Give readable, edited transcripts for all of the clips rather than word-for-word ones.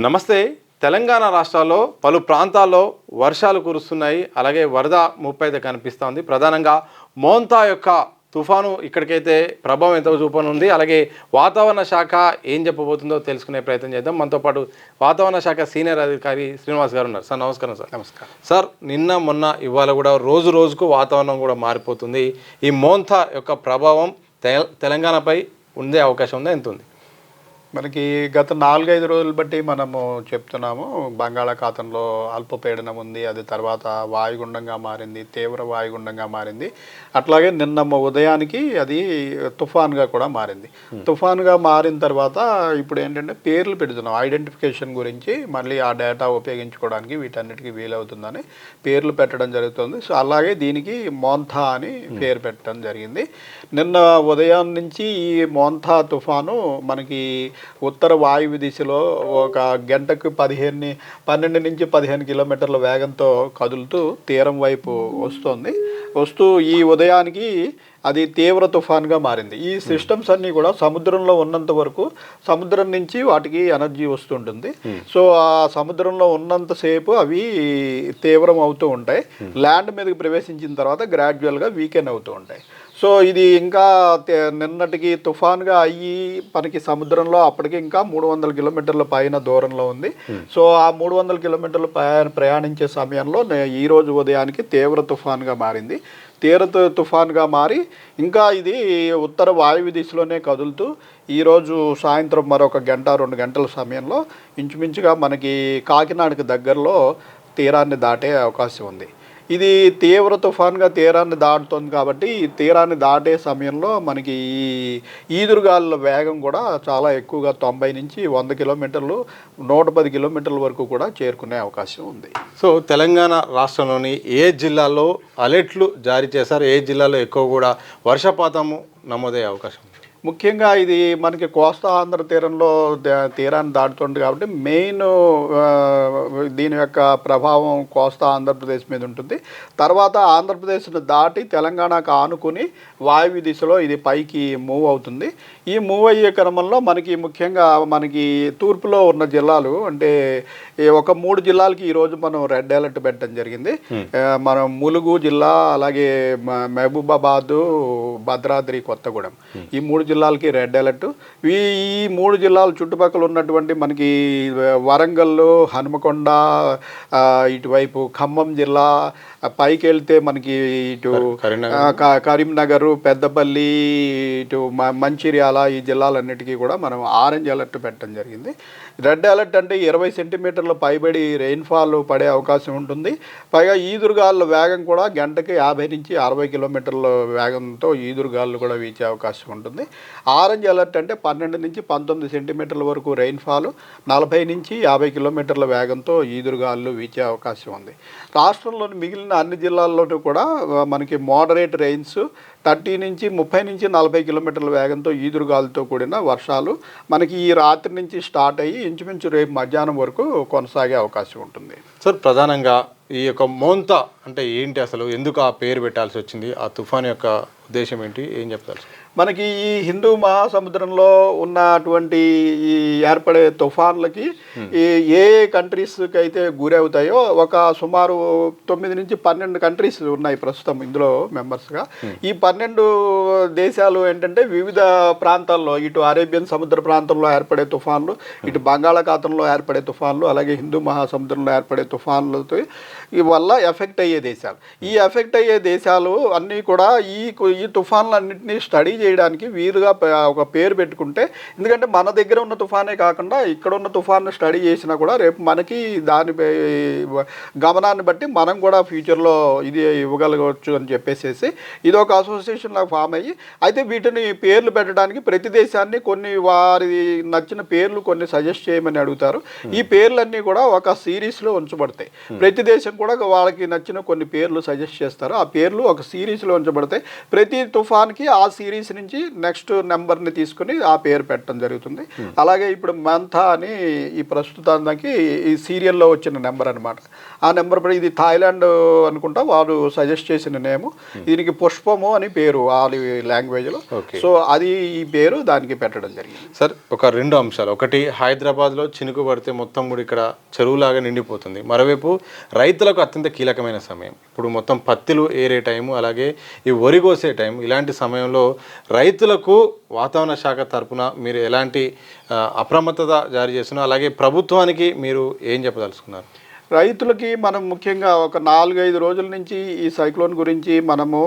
నమస్తే. తెలంగాణ రాష్ట్రాల్లో పలు ప్రాంతాల్లో వర్షాలు కురుస్తున్నాయి. అలాగే వరద ముప్పు అయితే కనిపిస్తోంది. ప్రధానంగా మోంతా యొక్క తుఫాను ఇక్కడికైతే ప్రభావం ఎంత చూపనుంది, అలాగే వాతావరణ శాఖ ఏం చెప్పబోతుందో తెలుసుకునే ప్రయత్నం చేద్దాం. మనతో పాటు వాతావరణ శాఖ సీనియర్ అధికారి శ్రీనివాస్ గారు ఉన్నారు. సార్ నమస్కారం. సార్ నమస్కారం. సార్, నిన్న మొన్న ఇవాళ కూడా రోజు రోజుకు వాతావరణం కూడా మారిపోతుంది. ఈ మోంతా యొక్క ప్రభావం తెలంగాణపై ఉండే అవకాశం ఉందా, ఎంత ఉంది? మనకి గత 4-5 రోజులు బట్టి మనము చెప్తున్నాము, బంగాళాఖాతంలో అల్పపీడనం ఉంది, అది తర్వాత వాయుగుండంగా మారింది, తీవ్ర వాయుగుండంగా మారింది. అట్లాగే నిన్న ఉదయానికి అది తుఫాన్గా కూడా మారింది. తుఫాన్గా మారిన తర్వాత ఇప్పుడు ఏంటంటే పేర్లు పెడుతున్నాం, ఐడెంటిఫికేషన్ గురించి మళ్ళీ ఆ డేటా ఉపయోగించుకోవడానికి వీటన్నిటికీ వీలవుతుందని పేర్లు పెట్టడం జరుగుతుంది. సో అలాగే దీనికి మోంతా అని పేరు పెట్టడం జరిగింది. నిన్న ఉదయం నుంచి ఈ మోంతా తుఫాను మనకి ఉత్తర వాయువ్య దిశలో ఒక గంటకు 12 నుంచి 15 కిలోమీటర్ల వేగంతో కదులుతూ తీరం వైపు వస్తూ ఈ ఉదయానికి అది తీవ్ర తుఫాన్గా మారింది. ఈ సిస్టమ్స్ అన్నీ కూడా సముద్రంలో ఉన్నంత వరకు సముద్రం నుంచి వాటికి ఎనర్జీ వస్తుంటుంది. సో ఆ సముద్రంలో ఉన్నంతసేపు అవి తీవ్రం అవుతూ ఉంటాయి. ల్యాండ్ మీదకి ప్రవేశించిన తర్వాత గ్రాడ్యువల్గా వీకెన్ అవుతూ ఉంటాయి. సో ఇది ఇంకా నిన్నటికి తుఫాన్గా అయ్యి మనకి సముద్రంలో అప్పటికి ఇంకా 300 కిలోమీటర్ల పైన దూరంలో ఉంది. సో ఆ 300 కిలోమీటర్లు ప్రయాణించే సమయంలో ఈరోజు ఉదయానికి తీవ్ర తుఫాన్గా మారింది. తీవ్ర తుఫాన్గా మారి ఇంకా ఇది ఉత్తర వాయువ్య దిశలోనే కదులుతూ ఈరోజు సాయంత్రం మరొక 1-2 గంటల సమయంలో ఇంచుమించుగా మనకి కాకినాడకి దగ్గరలో తీరాన్ని దాటే అవకాశం ఉంది. ఇది తీవ్ర తుఫాన్గా తీరాన్ని దాటుతుంది కాబట్టి ఈ తీరాన్ని దాటే సమయంలో మనకి ఈ ఈదురుగాలుల వేగం కూడా చాలా ఎక్కువగా 90 నుంచి 100 కిలోమీటర్లు 110 కిలోమీటర్ల వరకు కూడా చేరుకునే అవకాశం ఉంది. సో తెలంగాణ రాష్ట్రంలోని ఏ జిల్లాలో అలర్ట్లు జారీ చేశారు, ఏ జిల్లాలో ఎక్కువ కూడా వర్షపాతము నమోదయ్యే అవకాశం ఉంది? ముఖ్యంగా ఇది మనకి కోస్తా ఆంధ్ర తీరంలో తీరాన్ని దాటుతుంది కాబట్టి మెయిన్ దీని యొక్క ప్రభావం కోస్తా ఆంధ్రప్రదేశ్ మీద ఉంటుంది. తర్వాత ఆంధ్రప్రదేశ్ను దాటి తెలంగాణకు ఆనుకుని వాయువ్య దిశలో ఇది పైకి మూవ్ అవుతుంది. ఈ మూవ్ అయ్యే క్రమంలో మనకి ముఖ్యంగా మనకి తూర్పులో ఉన్న జిల్లాలు అంటే ఒక 3 జిల్లాలకి ఈరోజు మనం రెడ్ అలర్ట్ పెట్టడం జరిగింది. మనం ములుగు జిల్లా, అలాగే మహబూబాబాదు, భద్రాద్రి కొత్తగూడెం, ఈ 3 జిల్లాలకి రెడ్ అలర్ట్. ఈ 3 జిల్లాల చుట్టుపక్కల ఉన్నటువంటి మనకి వరంగల్, హనుమకొండ, ఇటువైపు ఖమ్మం జిల్లా, పైకి వెళ్తే మనకి ఇటు కరీంనగర్, పెద్దపల్లి, ఇటు మంచిర్యాల, ఈ జిల్లాలన్నిటికీ కూడా మనం ఆరెంజ్ అలర్ట్ పెట్టడం జరిగింది. రెడ్ అలర్ట్ అంటే 20 సెంటీమీటర్ల పైబడి రెయిన్ఫాల్ పడే అవకాశం ఉంటుంది. పైగా ఈదురుగాలుల వేగం కూడా గంటకి 50 నుంచి 60 కిలోమీటర్ల వేగంతో ఈదురుగాలు కూడా వీచే అవకాశం ఉంటుంది. ఆరెంజ్ అలర్ట్ అంటే 12 నుంచి 19 సెంటీమీటర్ల వరకు రెయిన్ఫాల్, 40 నుంచి 50 కిలోమీటర్ల వేగంతో ఈదురుగాలు వీచే అవకాశం ఉంది. రాష్ట్రంలోని మిగిలిన అన్ని జిల్లాల్లోనూ కూడా మనకి మోడరేట్ రెయిన్స్ 30 నుంచి 30 నుంచి 40 కిలోమీటర్ల వేగంతో ఈదురుగాలతో కూడిన వర్షాలు మనకి ఈ రాత్రి నుంచి స్టార్ట్ అయ్యి ఇంచుమించు రేపు మధ్యాహ్నం వరకు కొనసాగే అవకాశం ఉంటుంది. సార్, ప్రధానంగా ఈ యొక్క మోంతా అంటే ఏంటి, అసలు ఎందుకు ఆ పేరు పెట్టాల్సి వచ్చింది, ఆ తుఫాన్ యొక్క ఉద్దేశం ఏంటి, ఏం చెప్తారు? మనకి ఈ హిందూ మహాసముద్రంలో ఉన్నటువంటి ఈ ఏర్పడే తుఫాన్లకి ఏ కంట్రీస్కి అయితే గురవుతాయో ఒక సుమారు 9 నుంచి 12 కంట్రీస్ ఉన్నాయి ప్రస్తుతం ఇందులో మెంబర్స్గా. ఈ 12 దేశాలు ఏంటంటే వివిధ ప్రాంతాల్లో, ఇటు అరేబియన్ సముద్ర ప్రాంతంలో ఏర్పడే తుఫాన్లు, ఇటు బంగాళాఖాతంలో ఏర్పడే తుఫాన్లు, అలాగే హిందూ మహాసముద్రంలో ఏర్పడే తుఫాన్లతో వల్ల ఎఫెక్ట్ అయ్యే దేశాలు. ఈ ఎఫెక్ట్ అయ్యే దేశాలు అన్నీ కూడా ఈ తుఫాన్లన్నింటినీ స్టడీ చేయడానికి వీలుగా ఒక పేరు పెట్టుకుంటే, ఎందుకంటే మన దగ్గర ఉన్న తుఫానే కాకుండా ఇక్కడ ఉన్న తుఫాన్ని స్టడీ చేసినా కూడా రేపు మనకి దాని గమనాన్ని బట్టి మనం కూడా ఫ్యూచర్లో ఇది ఇవ్వగలగవచ్చు అని చెప్పేసి ఇది ఒక అసోసియేషన్ లాగా ఫామ్ అయ్యి, అయితే వీటిని పేర్లు పెట్టడానికి ప్రతి దేశాన్ని కొన్ని వారి నచ్చిన పేర్లు కొన్ని సజెస్ట్ చేయమని అడుగుతారు. ఈ పేర్లన్నీ కూడా ఒక సిరీస్లో ఉంచబడతాయి. ప్రతి దేశం కూడా వాళ్ళకి నచ్చిన కొన్ని పేర్లు సజెస్ట్ చేస్తారు. ఆ పేర్లు ఒక సిరీస్లో ఉంచబడతాయి. ప్రతి తుఫాన్కి ఆ సిరీస్ని నుంచి నెక్స్ట్ నెంబర్ని తీసుకుని ఆ పేరు పెట్టడం జరుగుతుంది. అలాగే ఇప్పుడు మంథా అని ఈ ప్రస్తుతానికి ఈ సీరియల్లో వచ్చిన నెంబర్ అనమాట. ఆ నెంబర్ ఇది థాయిలాండ్ అనుకుంటా వారు సజెస్ట్ చేసిన నేము. దీనికి పుష్పము అని పేరు ఆ లాంగ్వేజ్లో. సో అది ఈ పేరు దానికి పెట్టడం జరిగింది. సార్ ఒక 2 అంశాలు, ఒకటి హైదరాబాద్లో చినుకు పడితే మొత్తం కూడా ఇక్కడ చెరువులాగా నిండిపోతుంది. మరోవైపు రైతులకు అత్యంత కీలకమైన సమయం ఇప్పుడు మొత్తం పత్తిలు ఏరే టైము, అలాగే ఈ వరి కోసే టైం. ఇలాంటి సమయంలో రైతులకు వాతావరణ శాఖ తరపున మీరు ఎలాంటి అప్రమత్తత జారీ చేస్తున్నారు, అలాగే ప్రభుత్వానికి మీరు ఏం చెప్పదలుచుకున్నారు? రైతులకి మనం ముఖ్యంగా ఒక 4-5 రోజుల నుంచి ఈ సైక్లోన్ గురించి మనము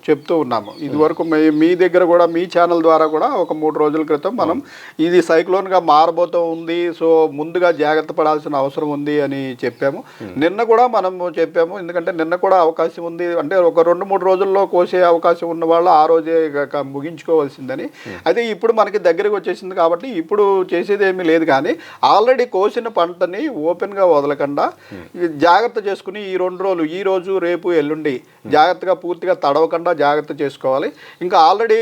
చెప్తూ ఉన్నాము. ఇదివరకు మీ దగ్గర కూడా మీ ఛానల్ ద్వారా కూడా ఒక 3 రోజుల క్రితం మనం ఇది సైక్లోన్గా మారబోతూ ఉంది, సో ముందుగా జాగ్రత్త పడాల్సిన అవసరం ఉంది అని చెప్పాము. నిన్న కూడా మనము చెప్పాము, ఎందుకంటే నిన్న కూడా అవకాశం ఉంది, అంటే ఒక 2-3 రోజుల్లో కోసే అవకాశం ఉన్న వాళ్ళు ఆ రోజే ముగించుకోవాల్సిందని. అయితే ఇప్పుడు మనకి దగ్గరికి వచ్చేసింది కాబట్టి ఇప్పుడు చేసేది ఏమీ లేదు. కానీ ఆల్రెడీ కోసిన పంటని ఓపెన్గా వదలకుండా జాగ్రత్త చేసుకుని ఈ 2 రోజులు, ఈ రోజు రేపు ఎల్లుండి జాగ్రత్తగా పూర్తిగా తడవకుండా జాగ్రత్త చేసుకోవాలి. ఇంకా ఆల్రెడీ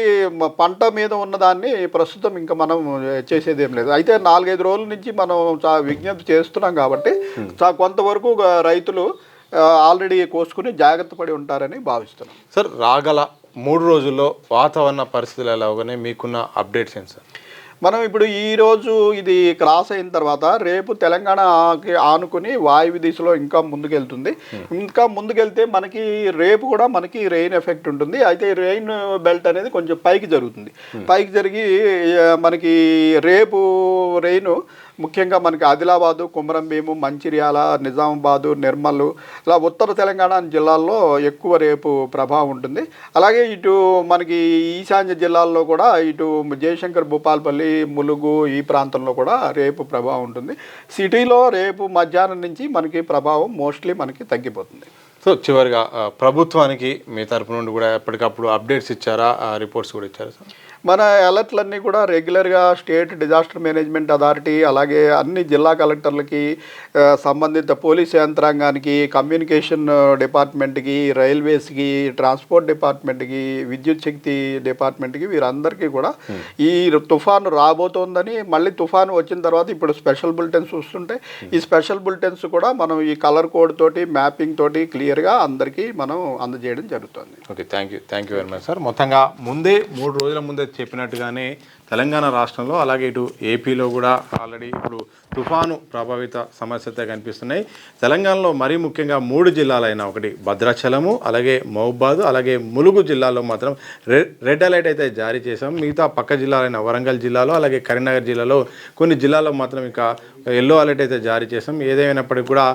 పంట మీద ఉన్నదాన్ని ప్రస్తుతం ఇంకా మనం చేసేది ఏం లేదు. అయితే 4-5 రోజుల నుంచి మనం విజ్ఞప్తి చేస్తున్నాం కాబట్టి కొంతవరకు రైతులు ఆల్రెడీ కోసుకుని జాగ్రత్త పడి ఉంటారని భావిస్తున్నాం. సార్ రాగల 3 రోజుల్లో వాతావరణ పరిస్థితులు ఎలాగనే మీకున్న అప్డేట్స్ ఏంటి సార్? మనం ఇప్పుడు ఈరోజు ఇది క్రాస్ అయిన తర్వాత రేపు తెలంగాణకి ఆనుకుని వాయువ్య దిశలో ఇంకా ముందుకెళ్తుంది. ఇంకా ముందుకెళ్తే మనకి రేపు కూడా మనకి రెయిన్ ఎఫెక్ట్ ఉంటుంది. అయితే రెయిన్ బెల్ట్ అనేది కొంచెం పైకి జరుగుతుంది. పైకి జరిగి మనకి రేపు రెయిన్ ముఖ్యంగా మనకి ఆదిలాబాదు, కొమరంభీము, మంచిర్యాల, నిజామాబాదు, నిర్మల్, ఇలా ఉత్తర తెలంగాణ జిల్లాల్లో ఎక్కువ రేపు ప్రభావం ఉంటుంది. అలాగే ఇటు మనకి ఈశాన్య జిల్లాల్లో కూడా ఇటు జయశంకర్, భూపాలపల్లి, ములుగు ఈ ప్రాంతంలో కూడా రేపు ప్రభావం ఉంటుంది. సిటీలో రేపు మధ్యాహ్నం నుంచి మనకి ప్రభావం మోస్ట్లీ మనకి తగ్గిపోతుంది. సో చివరిగా ప్రభుత్వానికి మీ తరపు నుండి కూడా ఎప్పటికప్పుడు అప్డేట్స్ ఇచ్చారా, రిపోర్ట్స్ కూడా ఇచ్చారా సార్? మన అలర్ట్లన్నీ కూడా రెగ్యులర్గా స్టేట్ డిజాస్టర్ మేనేజ్మెంట్ అథారిటీ, అలాగే అన్ని జిల్లా కలెక్టర్లకి, సంబంధిత పోలీస్ యంత్రాంగానికి, కమ్యూనికేషన్ డిపార్ట్మెంట్కి, రైల్వేస్కి, ట్రాన్స్పోర్ట్ డిపార్ట్మెంట్కి, విద్యుత్ శక్తి డిపార్ట్మెంట్కి, వీరందరికీ కూడా ఈ తుఫాను రాబోతోందని, మళ్ళీ తుఫాను వచ్చిన తర్వాత ఇప్పుడు స్పెషల్ బులెటిన్స్ వస్తుంటాయి. ఈ స్పెషల్ బులెటిన్స్ కూడా మనం ఈ కలర్ కోడ్ తోటి, మ్యాపింగ్ తోటి క్లియర్గా అందరికీ మనం అందజేయడం జరుగుతుంది. Okay, thank you very much sir. మొత్తంగా ముందే 3 రోజుల ముందే చెప్పినట్టుగానే తెలంగాణ రాష్ట్రంలో, అలాగే ఇటు ఏపీలో కూడా ఆల్రెడీ ఇప్పుడు తుఫాను ప్రభావిత సమస్యతో కనిపిస్తున్నాయి. తెలంగాణలో మరీ ముఖ్యంగా 3 జిల్లాలైన, ఒకటి భద్రాచలము, అలాగే మహబూబాద్, అలాగే ములుగు జిల్లాలో మాత్రం రెడ్ అలర్ట్ అయితే జారీ చేశాం. మిగతా పక్క జిల్లాలైన వరంగల్ జిల్లాలో, అలాగే కరీంనగర్ జిల్లాలో కొన్ని జిల్లాల్లో మాత్రం ఇంకా ఎల్లో అలర్ట్ అయితే జారీ చేసాం. ఏదైనప్పటికీ కూడా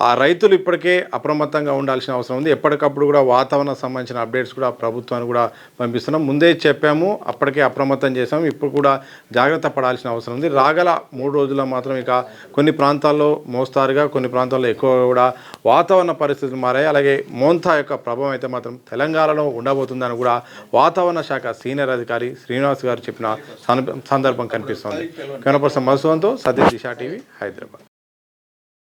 ఆ రైతులు ఇప్పటికే అప్రమత్తంగా ఉండాల్సిన అవసరం ఉంది. ఎప్పటికప్పుడు కూడా వాతావరణ సంబంధించిన అప్డేట్స్ కూడా ప్రభుత్వానికి కూడా పంపిస్తున్నాం. ముందే చెప్పాము, అప్పటికే అప్రమత్తం చేసాం. ఇప్పుడు కూడా జాగ్రత్త పడాల్సిన అవసరం ఉంది. రాగల 3 రోజుల్లో మాత్రం ఇక కొన్ని ప్రాంతాల్లో మోస్తారుగా, కొన్ని ప్రాంతాల్లో ఎక్కువ కూడా వాతావరణ పరిస్థితులు మారాయి. అలాగే మోంతా యొక్క ప్రభావం అయితే మాత్రం తెలంగాణలో ఉండబోతుందని కూడా వాతావరణ శాఖ సీనియర్ అధికారి శ్రీనివాస్ గారు చెప్పిన సందర్భం కనిపిస్తోంది. కనపర్సన్ మధుసూదన్తో సతీష్, దిశ టీవీ, హైదరాబాద్.